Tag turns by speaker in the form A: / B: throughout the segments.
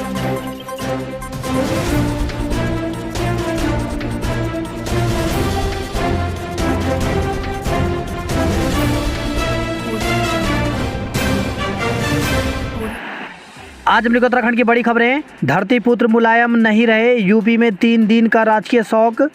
A: आज हम लोग उत्तराखंड की बड़ी खबरें। धरती पुत्र मुलायम नहीं रहे, यूपी में 3 दिन का राजकीय शोक।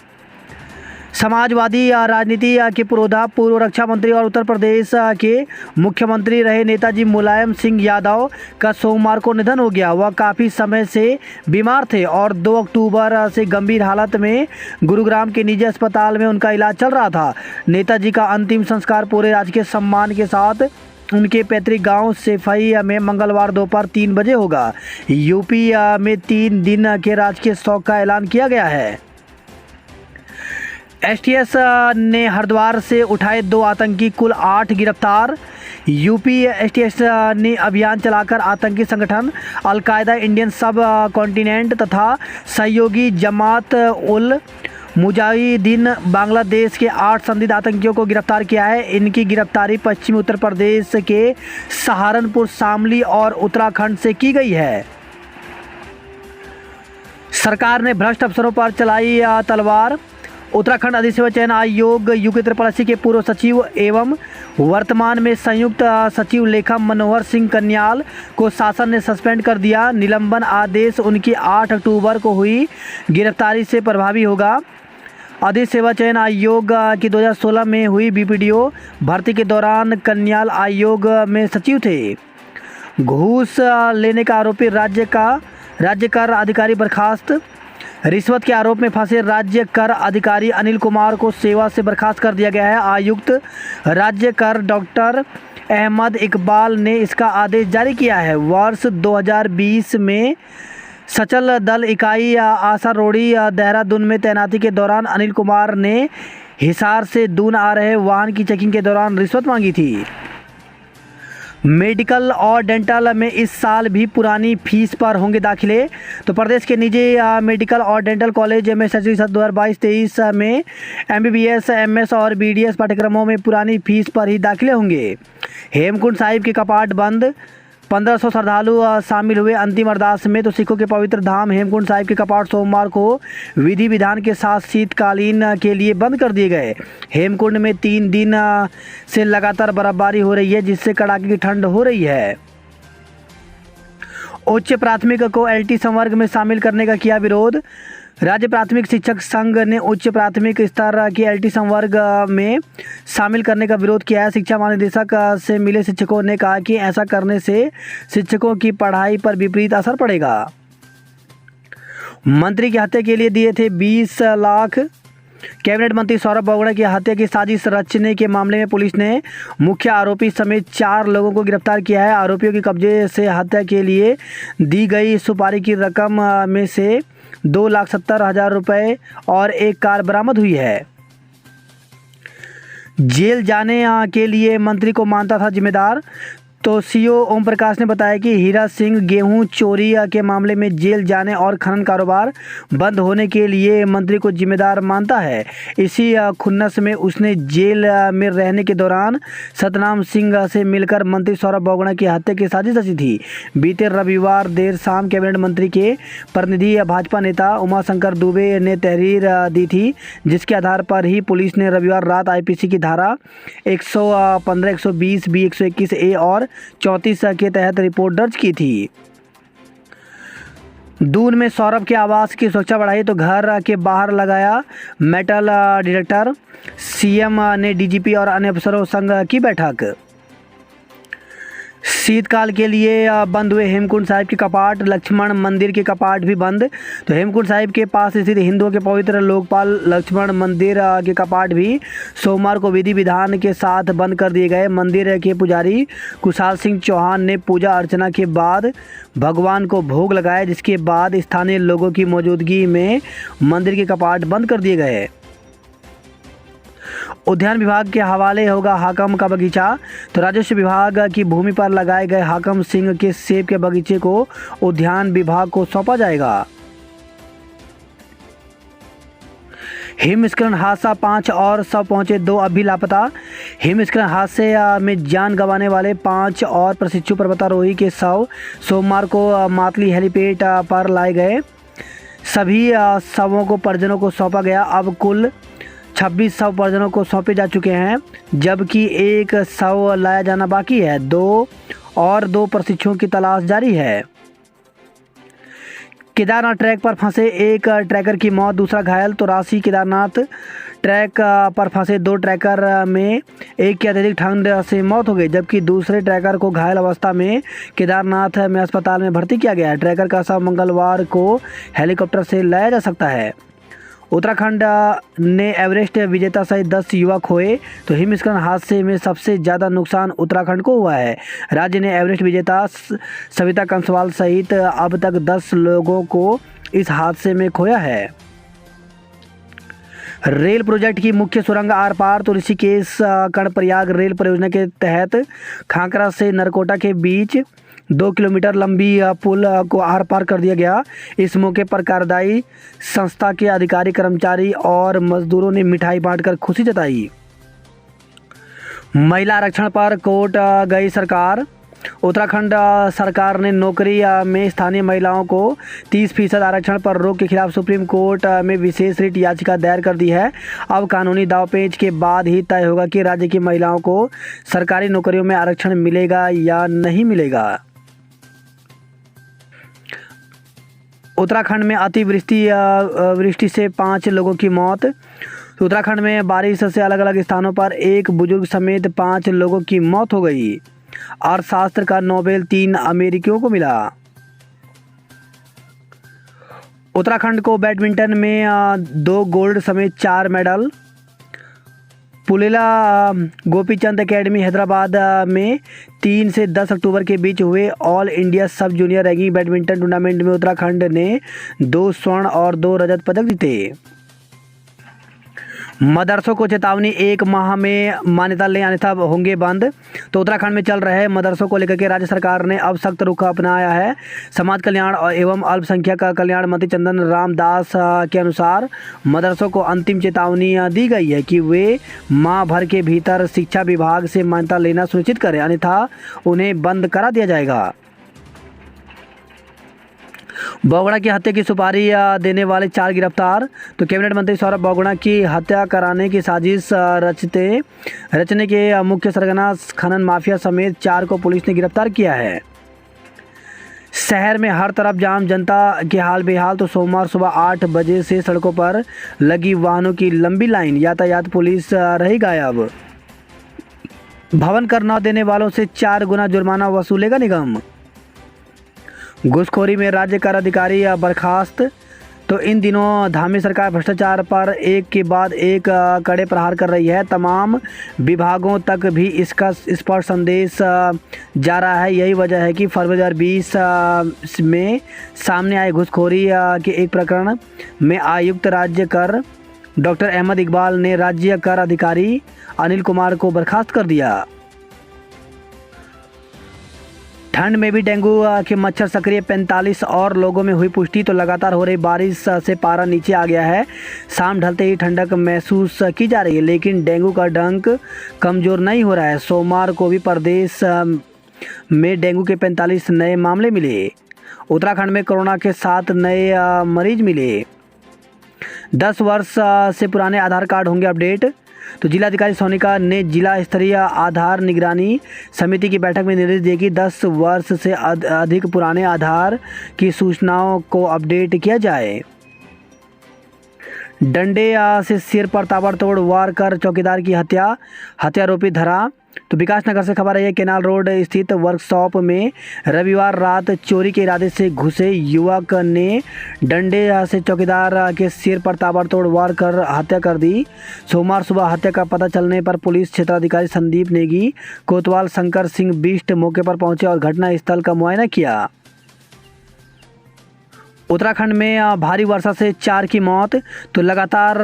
A: समाजवादी राजनीति के पुरोधा, पूर्व रक्षा मंत्री और उत्तर प्रदेश के मुख्यमंत्री रहे नेताजी मुलायम सिंह यादव का सोमवार को निधन हो गया। वह काफ़ी समय से बीमार थे और 2 अक्टूबर से गंभीर हालत में गुरुग्राम के निजी अस्पताल में उनका इलाज चल रहा था। नेताजी का अंतिम संस्कार पूरे राजकीय सम्मान के साथ उनके पैतृक गांव सेफई में मंगलवार दोपहर 3 बजे होगा। यूपी में 3 दिन के राजकीय शोक का ऐलान किया गया है। एसटीएस ने हरिद्वार से उठाए 2 आतंकी, कुल 8 गिरफ्तार। यूपी एसटीएस ने अभियान चलाकर आतंकी संगठन अल-कायदा, इंडियन सब कॉन्टिनेंट तथा सहयोगी जमात उल मुजाहिदीन बांग्लादेश के 8 संदिग्ध आतंकियों को गिरफ्तार किया है। इनकी गिरफ्तारी पश्चिमी उत्तर प्रदेश के सहारनपुर, शामली और उत्तराखंड से की गई है। सरकार ने भ्रष्ट अफसरों पर चलाई तलवार। उत्तराखंड अधिसेवा चयन आयोग UP के पूर्व सचिव एवं वर्तमान में संयुक्त सचिव लेखा मनोहर सिंह कन्याल को शासन ने सस्पेंड कर दिया। निलंबन आदेश उनकी 8 अक्टूबर को हुई गिरफ्तारी से प्रभावी होगा। अधिसेवा चयन आयोग की 2016 में हुई BPDO भर्ती के दौरान कन्याल आयोग में सचिव थे। घूस लेने का आरोपी राज्य कर अधिकारी बर्खास्त। रिश्वत के आरोप में फंसे राज्य कर अधिकारी अनिल कुमार को सेवा से बर्खास्त कर दिया गया है। आयुक्त राज्य कर डॉक्टर अहमद इकबाल ने इसका आदेश जारी किया है। वर्ष 2020 में सचल दल इकाई आशा रोड़ी देहरादून में तैनाती के दौरान अनिल कुमार ने हिसार से दून आ रहे वाहन की चेकिंग के दौरान रिश्वत मांगी थी। मेडिकल और डेंटल में इस साल भी पुरानी फीस पर होंगे दाखिले। तो प्रदेश के निजी मेडिकल और डेंटल कॉलेज में शैक्षणिक सत्र 2022-23 में MBBS, MS और BDS पाठ्यक्रमों में पुरानी फीस पर ही दाखिले होंगे। हेमकुंड साहिब के कपाट बंद, 1500 श्रद्धालु शामिल हुए अंतिम अरदास में। तो सिखों के पवित्र धाम हेमकुंड साहिब के कपाट सोमवार को विधि विधान के साथ शीतकालीन के लिए बंद कर दिए गए। हेमकुंड में 3 दिन से लगातार बर्फबारी हो रही है, जिससे कड़ाके की ठंड हो रही है। उच्च प्राथमिक को LT संवर्ग में शामिल करने का किया विरोध। राज्य प्राथमिक शिक्षक संघ ने उच्च प्राथमिक स्तर की LT संवर्ग में शामिल करने का विरोध किया है। शिक्षा महानिदेशक से मिले शिक्षकों ने कहा कि ऐसा करने से शिक्षकों की पढ़ाई पर विपरीत असर पड़ेगा। मंत्री की हत्या के लिए दिए थे 20 लाख। कैबिनेट मंत्री सौरभ बोगड़ा की हत्या की साजिश रचने के मामले में पुलिस ने मुख्य आरोपी समेत 4 लोगों को गिरफ्तार किया है। आरोपियों के कब्जे से हत्या के लिए दी गई सुपारी की रकम में से 2,70,000 रुपये और एक कार बरामद हुई है। जेल जाने के लिए मंत्री को मानता था जिम्मेदार। तो CO ओम प्रकाश ने बताया कि हीरा सिंह गेहूं चोरी के मामले में जेल जाने और खनन कारोबार बंद होने के लिए मंत्री को जिम्मेदार मानता है। इसी खुन्नस में उसने जेल में रहने के दौरान सतनाम सिंह से मिलकर मंत्री सौरभ बोगड़ा की हत्या की साजिश रची थी। बीते रविवार देर शाम कैबिनेट मंत्री के प्रतिनिधि भाजपा नेता उमाशंकर दुबे ने तहरीर दी थी, जिसके आधार पर ही पुलिस ने रविवार रात IPC की धारा 115, 120, B, 121A और 34 के तहत रिपोर्ट दर्ज की थी। दून में सौरभ के आवास की सुरक्षा बढ़ाई। तो घर के बाहर लगाया मेटल डिटेक्टर। CM ने DGP और अन्य अफसरों संघ की बैठक। शीतकाल के लिए बंद हुए हेमकुंड साहिब के कपाट। लक्ष्मण मंदिर के कपाट भी बंद। तो हेमकुंड साहिब के पास स्थित हिंदुओं के पवित्र लोकपाल लक्ष्मण मंदिर के कपाट भी सोमवार को विधि विधान के साथ बंद कर दिए गए। मंदिर के पुजारी कुशाल सिंह चौहान ने पूजा अर्चना के बाद भगवान को भोग लगाया, जिसके बाद स्थानीय लोगों की मौजूदगी में मंदिर के कपाट बंद कर दिए गए। उद्यान विभाग के हवाले होगा हाकम का बगीचा। तो राजस्व विभाग की भूमि पर लगाए गए हाकम सिंह के सेब के बगीचे को उद्यान विभाग को सौंपा जाएगा। हिमस्खलन हादसा 5 और शव पहुंचे 2 अभी लापता। हिमस्खलन हादसे में जान गंवाने वाले 5 और प्रशिक्षु पर्वतारोही के शव सोमवार को मातली हेलीपैड पर लाए गए। सभी शवों को परिजनों को सौंपा गया। अब कुल 26 शव परिजनों को सौंपे जा चुके हैं, जबकि एक शव लाया जाना बाकी है। 2 प्रशिक्षुओं की तलाश जारी है। केदारनाथ ट्रैक पर फंसे एक ट्रैकर की मौत, दूसरा घायल। तो राशि केदारनाथ ट्रैक पर फंसे 2 ट्रैकर में एक की अत्यधिक ठंड से मौत हो गई, जबकि दूसरे ट्रैकर को घायल अवस्था में केदारनाथ में अस्पताल में भर्ती किया गया है। ट्रैकर का शव मंगलवार को हेलीकॉप्टर से लाया जा सकता है। उत्तराखंड ने एवरेस्ट विजेता सहित 10 युवक खोए। तो हिमस्खलन हादसे में सबसे ज़्यादा नुकसान उत्तराखंड को हुआ है। राज्य ने एवरेस्ट विजेता सविता कंसवाल सहित अब तक 10 लोगों को इस हादसे में खोया है। रेल प्रोजेक्ट की मुख्य सुरंग आर पार। तो ऋषिकेश कर्णप्रयाग रेल परियोजना के तहत खांकरा से नरकोटा के बीच 2 किलोमीटर लंबी पुल को आर पार कर दिया गया। इस मौके पर कार्यदायी संस्था के अधिकारी, कर्मचारी और मजदूरों ने मिठाई बांटकर खुशी जताई। महिला आरक्षण पर कोर्ट गई सरकार। उत्तराखंड सरकार ने नौकरी में स्थानीय महिलाओं को 30% आरक्षण पर रोक के खिलाफ सुप्रीम कोर्ट में विशेष रिट याचिका दायर कर दी है। अब कानूनी दांवपेच के बाद ही तय होगा कि राज्य की महिलाओं को सरकारी नौकरियों में आरक्षण मिलेगा या नहीं मिलेगा। उत्तराखंड में वृष्टि से 5 लोगों की मौत। उत्तराखंड में बारिश से अलग अलग स्थानों पर एक बुजुर्ग समेत 5 लोगों की मौत हो गई। अर्थशास्त्र का नोबेल 3 अमेरिकियों को मिला। उत्तराखंड को बैडमिंटन में 2 गोल्ड समेत 4 मेडल। पुलेला गोपीचंद एकेडमी हैदराबाद में 3 से 10 अक्टूबर के बीच हुए ऑल इंडिया सब जूनियर रैंकिंग बैडमिंटन टूर्नामेंट में उत्तराखंड ने 2 स्वर्ण और 2 रजत पदक जीते। मदरसों को चेतावनी, 1 माह में मान्यता लें अन्यथा होंगे बंद। तो उत्तराखंड में चल रहे मदरसों को लेकर के राज्य सरकार ने अब सख्त रुख अपनाया है। समाज कल्याण एवं अल्पसंख्यक कल्याण मंत्री चंदन राम दास के अनुसार मदरसों को अंतिम चेतावनी दी गई है कि वे माह भर के भीतर शिक्षा विभाग से मान्यता लेना सुनिश्चित करें, अन्यथा उन्हें बंद करा दिया जाएगा। बोगड़ा की हत्या की सुपारी देने वाले 4 गिरफ्तार। तो कैबिनेट मंत्री सौरभ बोगड़ा की हत्या कराने की साजिश रचने के मुख्य सरगना खनन माफिया समेत 4 को पुलिस ने गिरफ्तार किया है। शहर में हर तरफ जाम, जनता के हाल बेहाल। तो सोमवार सुबह 8 बजे से सड़कों पर लगी वाहनों की लंबी लाइन, यातायात पुलिस रही गायब। भवन कर न देने वालों से 4 गुना जुर्माना वसूलेगा निगम। घूसखोरी में राज्य कर अधिकारी बर्खास्त। तो इन दिनों धामी सरकार भ्रष्टाचार पर एक के बाद एक कड़े प्रहार कर रही है। तमाम विभागों तक भी इसका स्पष्ट संदेश जा रहा है। यही वजह है कि फरवरी 2020 में सामने आए घूसखोरी के एक प्रकरण में आयुक्त राज्य कर डॉक्टर अहमद इकबाल ने राज्य कर अधिकारी अनिल कुमार को बर्खास्त कर दिया। ठंड में भी डेंगू के मच्छर सक्रिय, 45 और लोगों में हुई पुष्टि। तो लगातार हो रही बारिश से पारा नीचे आ गया है। शाम ढलते ही ठंडक महसूस की जा रही है, लेकिन डेंगू का डंक कमज़ोर नहीं हो रहा है। सोमवार को भी प्रदेश में डेंगू के 45 नए मामले मिले। उत्तराखंड में कोरोना के 7 नए मरीज मिले। 10 वर्ष से पुराने आधार कार्ड होंगे अपडेट। तो जिलाधिकारी सोनिका ने जिला स्तरीय आधार निगरानी समिति की बैठक में निर्देश दिए कि 10 वर्ष से अधिक पुराने आधार की सूचनाओं को अपडेट किया जाए। डंडे से सिर पर ताबड़तोड़ वार कर चौकीदार की हत्यारोपी धरा। तो विकासनगर से खबर है, केनाल रोड स्थित वर्कशॉप में रविवार रात चोरी के इरादे से घुसे युवक ने डंडे से चौकीदार के सिर पर ताबड़तोड़ वार कर हत्या कर दी। सोमवार सुबह हत्या का पता चलने पर पुलिस क्षेत्राधिकारी संदीप नेगी, कोतवाल शंकर सिंह बिष्ट मौके पर पहुंचे और घटना स्थल का मुआयना किया। उत्तराखंड में भारी वर्षा से 4 की मौत। तो लगातार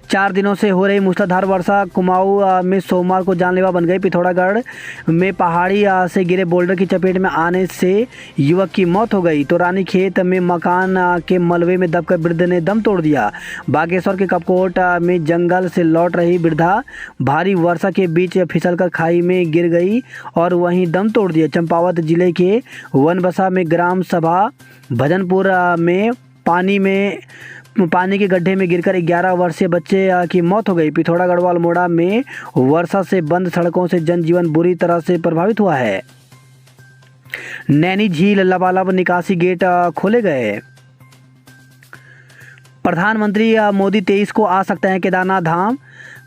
A: 4 दिनों से हो रही मूसलाधार वर्षा कुमाऊं में सोमवार को जानलेवा बन गई। पिथौरागढ़ में पहाड़ी से गिरे बोल्डर की चपेट में आने से युवक की मौत हो गई तो रानीखेत में मकान के मलबे में दबकर वृद्ध ने दम तोड़ दिया। बागेश्वर के कपकोट में जंगल से लौट रही वृद्धा भारी वर्षा के बीच फिसलकर खाई में गिर गई और वहीं दम तोड़ दिया। चंपावत जिले के वनबसा में ग्राम सभा भजनपुर में पानी के गड्ढे में गिरकर 11 वर्षीय बच्चे की मौत हो गई। पिथौरागढ़ अल्मोड़ा में वर्षा से बंद सड़कों से जनजीवन बुरी तरह से प्रभावित हुआ है। नैनी झील लबालब निकासी गेट खोले गए। प्रधानमंत्री मोदी 23 को आ सकते हैं केदारनाथ धाम।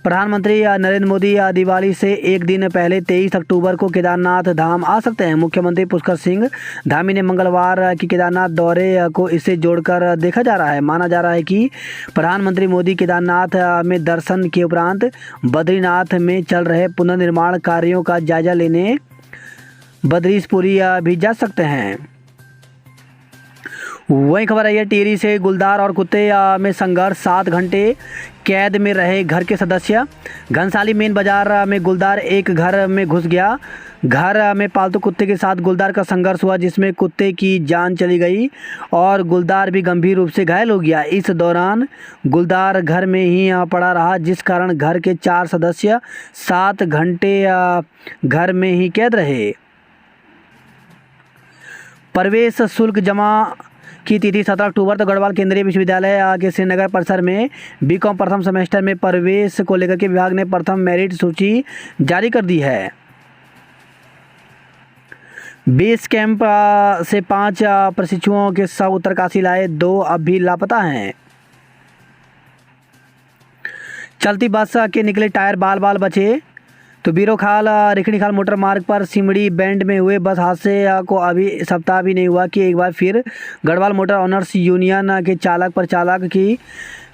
A: प्रधानमंत्री नरेंद्र मोदी दिवाली से एक दिन पहले 23 अक्टूबर को केदारनाथ धाम आ सकते हैं। मुख्यमंत्री पुष्कर सिंह धामी ने मंगलवार की केदारनाथ दौरे को इससे जोड़कर देखा जा रहा है। माना जा रहा है कि प्रधानमंत्री मोदी केदारनाथ में दर्शन के उपरांत बद्रीनाथ में चल रहे पुनर्निर्माण कार्यों का जायजा लेने बद्रीशपुरी भी जा सकते हैं। वही खबर आई है टिहरी से गुलदार और कुत्ते में संघर्ष, 7 घंटे कैद में रहे घर के सदस्य। घनसाली मेन बाजार में गुलदार एक घर में घुस गया। घर में पालतू कुत्ते के साथ गुलदार का संघर्ष हुआ जिसमें कुत्ते की जान चली गई और गुलदार भी गंभीर रूप से घायल हो गया। इस दौरान गुलदार घर में ही पड़ा रहा जिस कारण घर के 4 सदस्य 7 घंटे घर में ही कैद रहे। प्रवेश शुल्क जमा की तिथि 17 अक्टूबर तो गढ़वाल केंद्रीय विश्वविद्यालय के श्रीनगर परिसर में बीकॉम प्रथम सेमेस्टर में प्रवेश को लेकर के विभाग ने प्रथम मेरिट सूची जारी कर दी है। बेस कैंप से 5 प्रशिक्षुओं के शव उत्तरकाशी लाए, 2 अब भी लापता हैं। चलती बस के निकले टायर बाल बाल बचे तो बीरोखाल रिखणीखाल मोटर मार्ग पर सिमड़ी बैंड में हुए बस हादसे को अभी सप्ताह भी नहीं हुआ कि एक बार फिर गढ़वाल मोटर ऑनर्स यूनियन के चालक की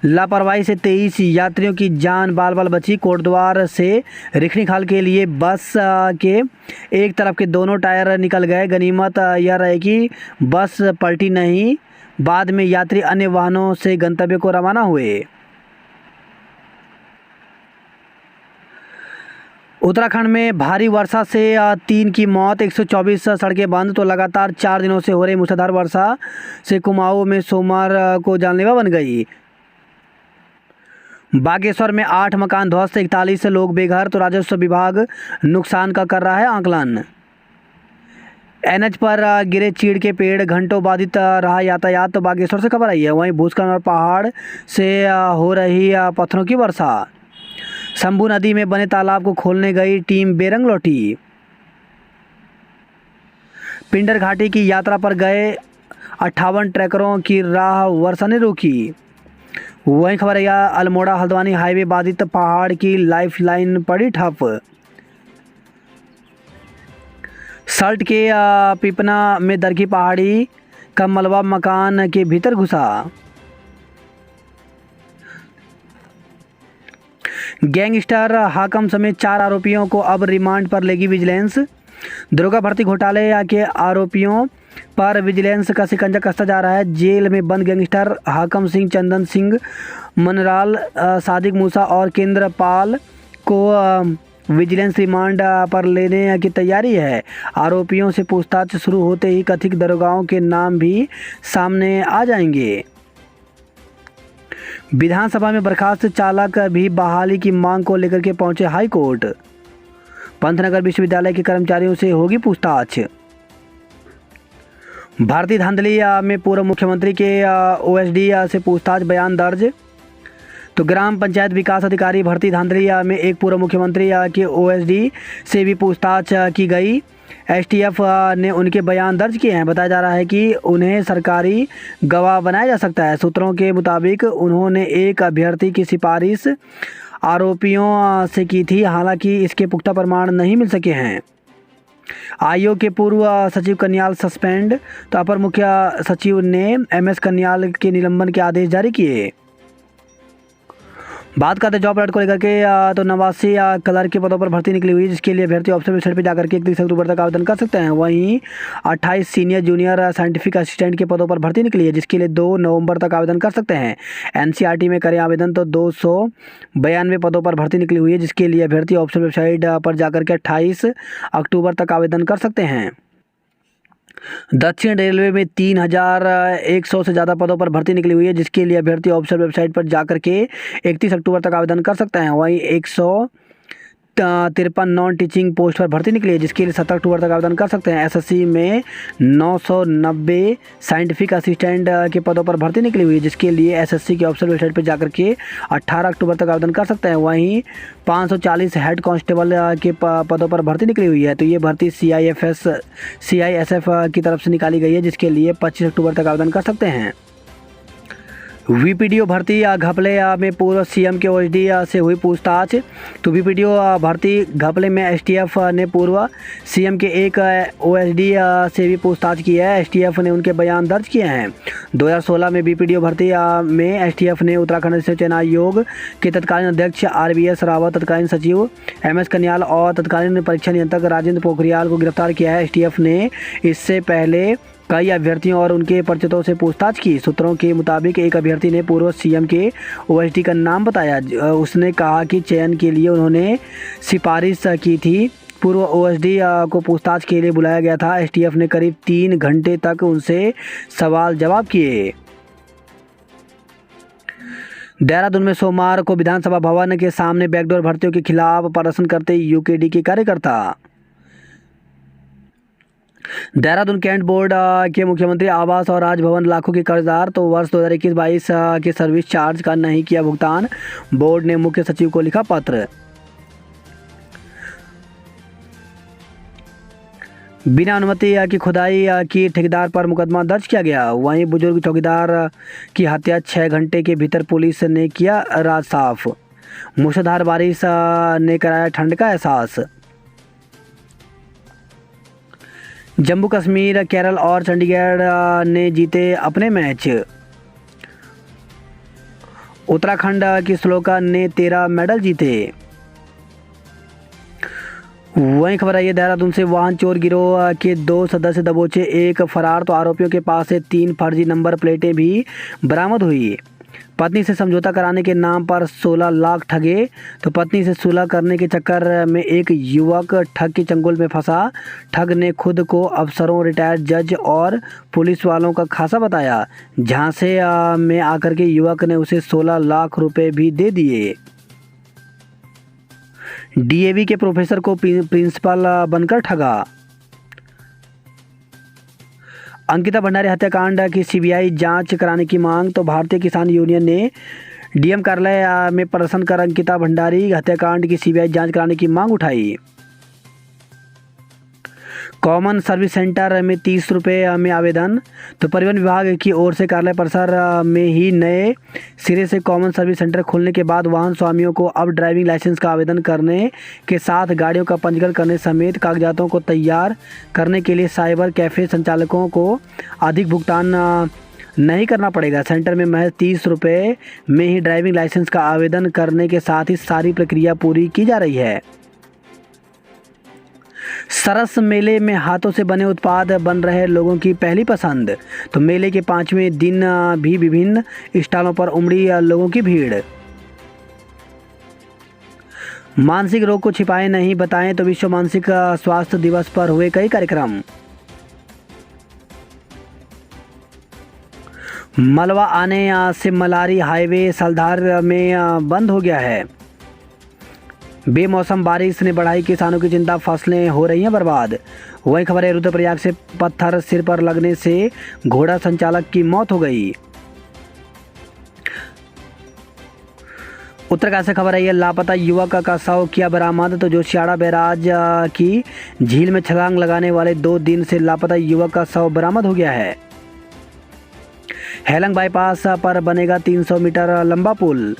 A: लापरवाही से 23 यात्रियों की जान बाल बाल बची। कोटद्वार से रिखणीखाल के लिए बस के एक तरफ के दोनों टायर निकल गए। गनीमत यह रही कि बस पलटी नहीं, बाद में यात्री अन्य वाहनों से गंतव्य को रवाना हुए। उत्तराखंड में भारी वर्षा से 3 की मौत, 124 सड़कें बंद तो लगातार 4 दिनों से हो रही मूसलाधार वर्षा से कुमाऊं में सोमवार को जानलेवा बन गई। बागेश्वर में 8 मकान ध्वस्त, 41 लोग बेघर तो राजस्व विभाग नुकसान का कर रहा है आंकलन। एनएच पर गिरे चीड़ के पेड़, घंटों बाधित रहा यातायात तो बागेश्वर से खबर आई है। वहीं भूस्खलन और पहाड़ से हो रही पत्थरों की वर्षा। शंभू नदी में बने तालाब को खोलने गई टीम बेरंग लौटी। पिंडर घाटी की यात्रा पर गए 58 ट्रैकरों की राह वर्षा ने रोकी। वहीं खबर है अल्मोड़ा हल्द्वानी हाईवे बाधित, पहाड़ की लाइफलाइन पड़ी ठप। सल्ट के पिपना में दरकी पहाड़ी का मलबा मकान के भीतर घुसा। गैंगस्टर हाकम समेत 4 आरोपियों को अब रिमांड पर लेगी विजिलेंस। दरोगा भर्ती घोटाले के आरोपियों पर विजिलेंस का शिकंजा कसता जा रहा है। जेल में बंद गैंगस्टर हाकम सिंह, चंदन सिंह, मनराल, सादिक मूसा और केंद्रपाल को विजिलेंस रिमांड पर लेने की तैयारी है। आरोपियों से पूछताछ शुरू होते ही कथित दरोगाओं के नाम भी सामने आ जाएंगे। विधानसभा में बर्खास्त चालक भी बहाली की मांग को लेकर के पहुंचे हाई कोर्ट। पंतनगर विश्वविद्यालय के कर्मचारियों से होगी पूछताछ। भारतीय धांधली में पूर्व मुख्यमंत्री के ओएसडी से पूछताछ, बयान दर्ज तो ग्राम पंचायत विकास अधिकारी भर्ती धांधली में एक पूर्व मुख्यमंत्री के ओएसडी से भी पूछताछ की गई। एसटीएफ ने उनके बयान दर्ज किए हैं। बताया जा रहा है कि उन्हें सरकारी गवाह बनाया जा सकता है। सूत्रों के मुताबिक उन्होंने एक अभ्यर्थी की सिफारिश आरोपियों से की थी, हालांकि इसके पुख्ता प्रमाण नहीं मिल सके हैं। आयोग के पूर्व सचिव कन्याल सस्पेंड तो अपर मुख्य सचिव ने एमएस कन्याल के निलंबन के आदेश जारी किए। बात करते हैं जॉब अलर्ट को लेकर के तो 89 क्लर्क के पदों पर भर्ती निकली हुई है, जिसके लिए अभ्यर्थी ऑप्शन वेबसाइट पर जाकर के 31 अक्टूबर तक आवेदन कर सकते हैं। वहीं 28 सीनियर जूनियर साइंटिफिक असिस्टेंट के पदों पर भर्ती निकली है, जिसके लिए 2 नवंबर तक आवेदन कर सकते हैं। एनसीईआरटी में करें आवेदन तो 292 पदों पर भर्ती निकली हुई है, जिसके लिए अभ्यर्थी ऑप्शन वेबसाइट पर जाकर के 28 अक्टूबर तक आवेदन कर सकते हैं। दक्षिण रेलवे में 3100 से ज़्यादा पदों पर भर्ती निकली हुई है, जिसके लिए अभ्यर्थी ऑफिशियल वेबसाइट पर जाकर के 31 अक्टूबर तक आवेदन कर सकते हैं। वहीं 153 नॉन टीचिंग पोस्ट पर भर्ती निकली है, जिसके लिए 17 अक्टूबर तक आवेदन कर सकते हैं। एसएससी में 990 साइंटिफिक असिस्टेंट के पदों पर भर्ती निकली हुई है, जिसके लिए एसएससी के ऑफिशियल वेबसाइट पर जाकर के 18 अक्टूबर तक आवेदन कर सकते हैं। वहीं 540 हेड कांस्टेबल के पदों पर भर्ती निकली हुई है, तो ये भर्ती CISF की तरफ से निकाली गई है, जिसके लिए 25 अक्टूबर तक आवेदन कर सकते हैं। वीपीडीओ भर्ती घपले में पूर्व सीएम के ओएसडी से हुई पूछताछ। तो वीपीडीओ भर्ती घपले में एसटीएफ ने पूर्व सीएम के एक ओएसडी से भी पूछताछ की है। एसटीएफ ने उनके बयान दर्ज किए हैं। 2016 में वीपीडीओ भर्ती में एसटीएफ ने उत्तराखंड चयन आयोग के तत्कालीन अध्यक्ष RVS रावत, तत्कालीन सचिव MS कन्याल और तत्कालीन परीक्षा नियंत्रक राजेंद्र पोखरियाल को गिरफ्तार किया है। एसटीएफ ने इससे पहले कई अभ्यर्थियों और उनके परिचितों से पूछताछ की। सूत्रों के मुताबिक एक अभ्यर्थी ने पूर्व सीएम के ओएसडी का नाम बताया। उसने कहा कि चयन के लिए उन्होंने सिफारिश की थी। पूर्व ओएसडी को पूछताछ के लिए बुलाया गया था। एसटीएफ ने करीब 3 घंटे तक उनसे सवाल जवाब किए। देहरादून में सोमवार को विधानसभा भवन के सामने बैकडोर भर्तियों के खिलाफ प्रदर्शन करते यूकेडी के कार्यकर्ता। देहरादून कैंट बोर्ड के मुख्यमंत्री आवास और राजभवन लाखों के कर्जदार, तो वर्ष 2021-22 के सर्विस चार्ज का नहीं किया भुगतान। बोर्ड ने मुख्य सचिव को लिखा पत्र। बिना अनुमति की खुदाई की ठेकेदार पर मुकदमा दर्ज किया गया। वहीं बुजुर्ग चौकीदार की हत्या 6 घंटे के भीतर पुलिस ने किया राज साफ। मूसलाधार बारिश ने कराया ठंड का एहसास। जम्मू कश्मीर, केरल और चंडीगढ़ ने जीते अपने मैच। उत्तराखंड की श्लोका ने 13 मेडल जीते। वहीं खबर आई है देहरादून से वाहन चोर गिरोह के 2 सदस्य दबोचे, 1 फरार, तो आरोपियों के पास से 3 फर्जी नंबर प्लेटें भी बरामद हुई। पत्नी से समझौता कराने के नाम पर 16 लाख ठगे। तो पत्नी से सुलह करने के चक्कर में एक युवक ठग के चंगुल में फंसा। ठग ने खुद को अफसरों, रिटायर्ड जज और पुलिस वालों का खासा बताया। झांसे में आकर के युवक ने उसे 16 लाख रुपए भी दे दिए। डीएवी के प्रोफेसर को प्रिंसिपल बनकर ठगा। अंकिता भंडारी हत्याकांड की सीबीआई जांच कराने की मांग। तो भारतीय किसान यूनियन ने डीएम कार्यालय में प्रदर्शन कर अंकिता भंडारी हत्याकांड की सीबीआई जांच कराने की मांग उठाई। कॉमन सर्विस सेंटर में 30 रुपये में आवेदन। तो परिवहन विभाग की ओर से कार्यालय परिसर में ही नए सिरे से कॉमन सर्विस सेंटर खोलने के बाद वाहन स्वामियों को अब ड्राइविंग लाइसेंस का आवेदन करने के साथ गाड़ियों का पंजीकरण करने समेत कागजातों को तैयार करने के लिए साइबर कैफ़े संचालकों को अधिक भुगतान नहीं करना पड़ेगा। सेंटर में महज 30 रुपये में ही ड्राइविंग लाइसेंस का आवेदन करने के साथ ही सारी प्रक्रिया पूरी की जा रही है। सरस मेले में हाथों से बने उत्पाद बन रहे लोगों की पहली पसंद। तो मेले के 5वें दिन भी विभिन्न स्टॉलों पर उमड़ी लोगों की भीड़। मानसिक रोग को छिपाए नहीं बताएं, तो विश्व मानसिक स्वास्थ्य दिवस पर हुए कई कार्यक्रम। मलबा आने से मलारी हाईवे सलधार में बंद हो गया है। बेमौसम बारिश ने बढ़ाई किसानों की चिंता, फसलें हो रही हैं बर्बाद। वही खबर है रुद्रप्रयाग से पत्थर सिर पर लगने से घोड़ा संचालक की मौत हो गई। उत्तरकाशी से खबर है लापता युवक का शव किया बरामद। तो जोशियाड़ा बैराज की झील में छलांग लगाने वाले 2 दिन से लापता युवक का शव बरामद हो गया है। हेलंग बाईपास पर बनेगा 300 मीटर लंबा पुल।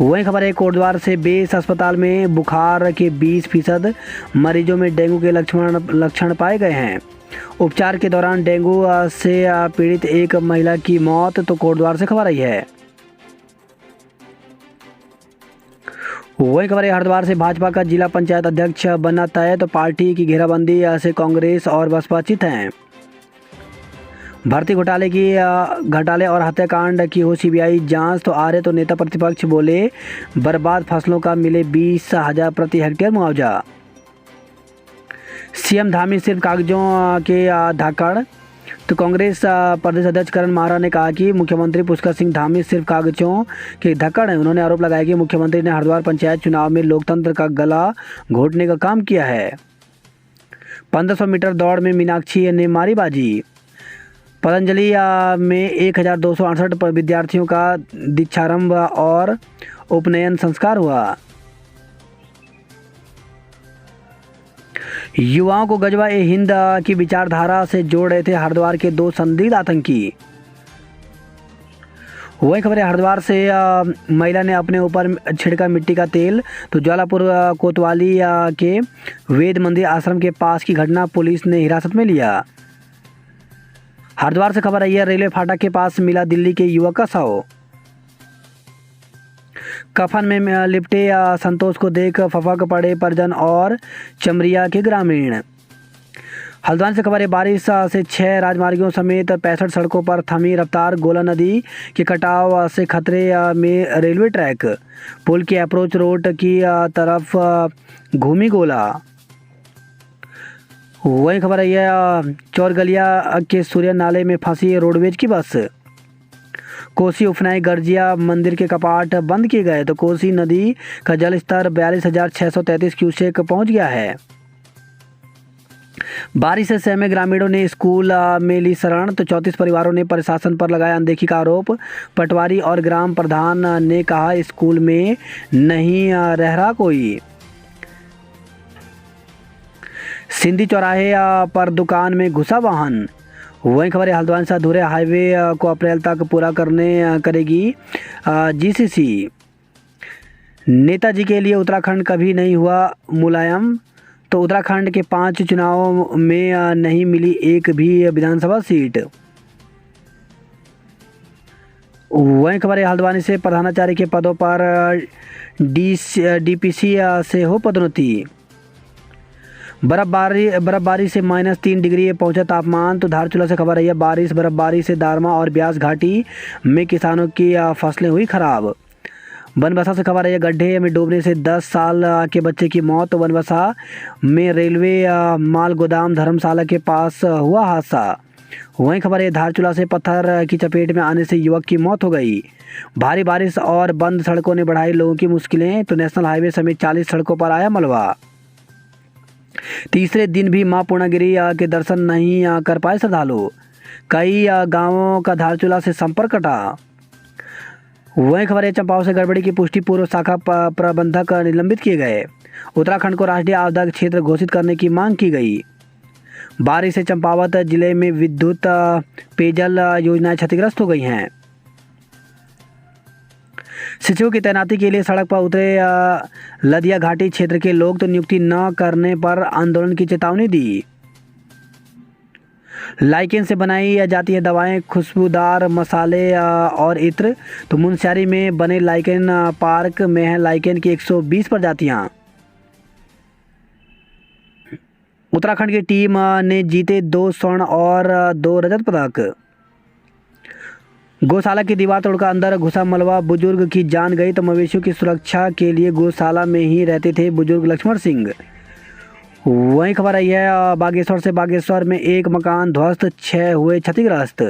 A: वही खबर है कोटद्वार से बेस अस्पताल में बुखार के 20% मरीजों में डेंगू के लक्षण पाए गए हैं। उपचार के दौरान डेंगू से पीड़ित एक महिला की मौत। तो कोटद्वार से खबर आई है। वहीं खबर है हरिद्वार से भाजपा का जिला पंचायत अध्यक्ष बनना तय, तो पार्टी की घेराबंदी से कांग्रेस और बसपा चित हैं। भर्ती घोटाले और हत्याकांड की हो सीबीआई जांच, तो आर्य तो नेता प्रतिपक्ष बोले बर्बाद फसलों का मिले 20,000 प्रति हेक्टेयर मुआवजा। सीएम धामी सिर्फ कागजों के धाकड़, तो कांग्रेस प्रदेश अध्यक्ष करण माहरा ने कहा कि मुख्यमंत्री पुष्कर सिंह धामी सिर्फ कागजों के धक्कड़ हैं। उन्होंने आरोप लगाया कि मुख्यमंत्री ने हरिद्वार पंचायत चुनाव में लोकतंत्र का गला घोटने का काम किया है। 1500 मीटर दौड़ में मीनाक्षी ने मारी बाजी। पतंजलि में 1268 विद्यार्थियों का दीक्षारंभ और उपनयन संस्कार हुआ। युवाओं को गजवा ए हिंद की विचारधारा से जोड़ रहे थे हरिद्वार के 2 संदिग्ध आतंकी। वही खबर है हरिद्वार से महिला ने अपने ऊपर छिड़का मिट्टी का तेल, तो ज्वालापुर कोतवाली के वेद मंदिर आश्रम के पास की घटना पुलिस ने हिरासत में लिया। हरिद्वार से खबर आई है रेलवे फाटक के पास मिला दिल्ली के युवक का शव। कफन में लिपटे संतोष को देख फफक पड़े परिजन और चमरिया के ग्रामीण। हल्द्वानी से खबर है बारिश से 6 राजमार्गों समेत 65 सड़कों पर थमी रफ्तार। गोला नदी के कटाव से खतरे में रेलवे ट्रैक। पुल की अप्रोच रोड की तरफ घूमी गोला। वही खबर है चौरगलिया के सूर्य नाले में फंसी रोडवेज की बस। कोसी उफनाई गर्जिया मंदिर के कपाट बंद किए गए, तो कोसी नदी का जलस्तर 42,633 क्यूसेक पहुंच गया है। बारिश से सहमे ग्रामीणों ने स्कूल में ली शरण, तो 34 परिवारों ने प्रशासन पर लगाया अनदेखी का आरोप। पटवारी और ग्राम प्रधान ने कहा स्कूल में नहीं रह रहा कोई। सिंधी चौराहे पर दुकान में घुसा वाहन। वहीं खबर है हल्द्वानी से अधूरे हाईवे को अप्रैल तक पूरा करेगी जीसीसी। नेताजी के लिए उत्तराखंड कभी नहीं हुआ मुलायम, तो उत्तराखंड के 5 चुनावों में नहीं मिली एक भी विधानसभा सीट। वहीं खबर है हल्द्वानी से प्रधानाचार्य के पदों पर डीपीसी से हो पदोन्नति। बर्फबारी से -3 डिग्री पहुंचा तापमान, तो धारचूला से खबर आई है बर्फबारी से दारमा और ब्यास घाटी में किसानों की फसलें हुई खराब। बनबसा से खबर आई है गड्ढे में डूबने से 10 साल के बच्चे की मौत। तो बनबसा में रेलवे माल गोदाम धर्मशाला के पास हुआ हादसा। वहीं खबर है धारचूला से पत्थर की चपेट में आने से युवक की मौत हो गई। भारी बारिश और बंद सड़कों ने बढ़ाई लोगों की मुश्किलें, तो नेशनल हाईवे समेत 40 सड़कों पर आया मलबा। तीसरे दिन भी मां पूर्णागिरी के दर्शन नहीं कर पाए श्रद्धालु। कई गांवों का धारचूला से संपर्क कटा। वहीं खबर है चंपावत से गड़बड़ी की पुष्टि, पूर्व शाखा प्रबंधक निलंबित किए गए। उत्तराखंड को राष्ट्रीय आपदा क्षेत्र घोषित करने की मांग की गई। बारिश से चंपावत जिले में विद्युत पेयजल योजनाएं क्षतिग्रस्त हो गई हैं। शिक्षकों की तैनाती के लिए सड़क पर उतरे लदिया घाटी क्षेत्र के लोग, तो नियुक्ति न करने पर आंदोलन की चेतावनी दी। लाइकेन से बनाई जाती है दवाएं, खुशबूदार मसाले और इत्र, तो मुनस्यारी में बने लाइकेन पार्क में है लाइकेन की 120 प्रजातियां। उत्तराखंड की टीम ने जीते 2 स्वर्ण और 2 रजत पदक। गौशाला की दीवार तोड़कर अंदर घुसा मलबा, बुजुर्ग की जान गई, तो मवेशियों की सुरक्षा के लिए गौशाला में ही रहते थे बुजुर्ग लक्ष्मण सिंह। वहीं खबर आई है बागेश्वर से, बागेश्वर में एक मकान ध्वस्त, 6 हुए क्षतिग्रस्त।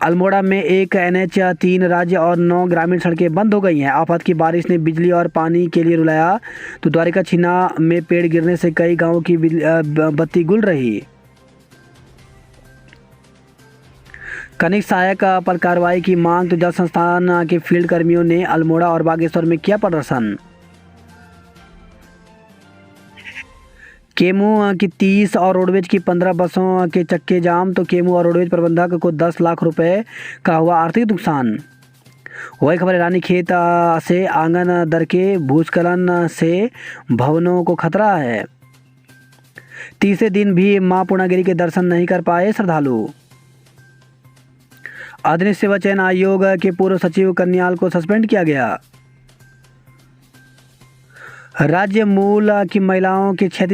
A: अल्मोड़ा में एक NH3 राज्य और 9 ग्रामीण सड़कें बंद हो गई हैं। आफत की बारिश ने बिजली और पानी के लिए रुलाया, तो द्वारिका छिन्ना में पेड़ गिरने से कई गांवों की बत्ती गुल रही। खनिज सहायक पर कार्रवाई की मांग, तो जल संस्थान के फील्ड कर्मियों ने अल्मोड़ा और बागेश्वर में किया प्रदर्शन। केमू की 30 और रोडवेज की 15 बसों के चक्के जाम, तो केमू और रोडवेज प्रबंधक को 10 लाख रुपए का हुआ आर्थिक नुकसान। वही खबर है रानीखेत से आंगन दर के भूस्खलन से भवनों को खतरा है। तीसरे दिन भी मां पूर्णागिरी के दर्शन नहीं कर पाए श्रद्धालु। आधुनिक सेवा चयन आयोग के पूर्व सचिव कन्याल को सस्पेंड किया गया। राज्य मूल की महिलाओं के 36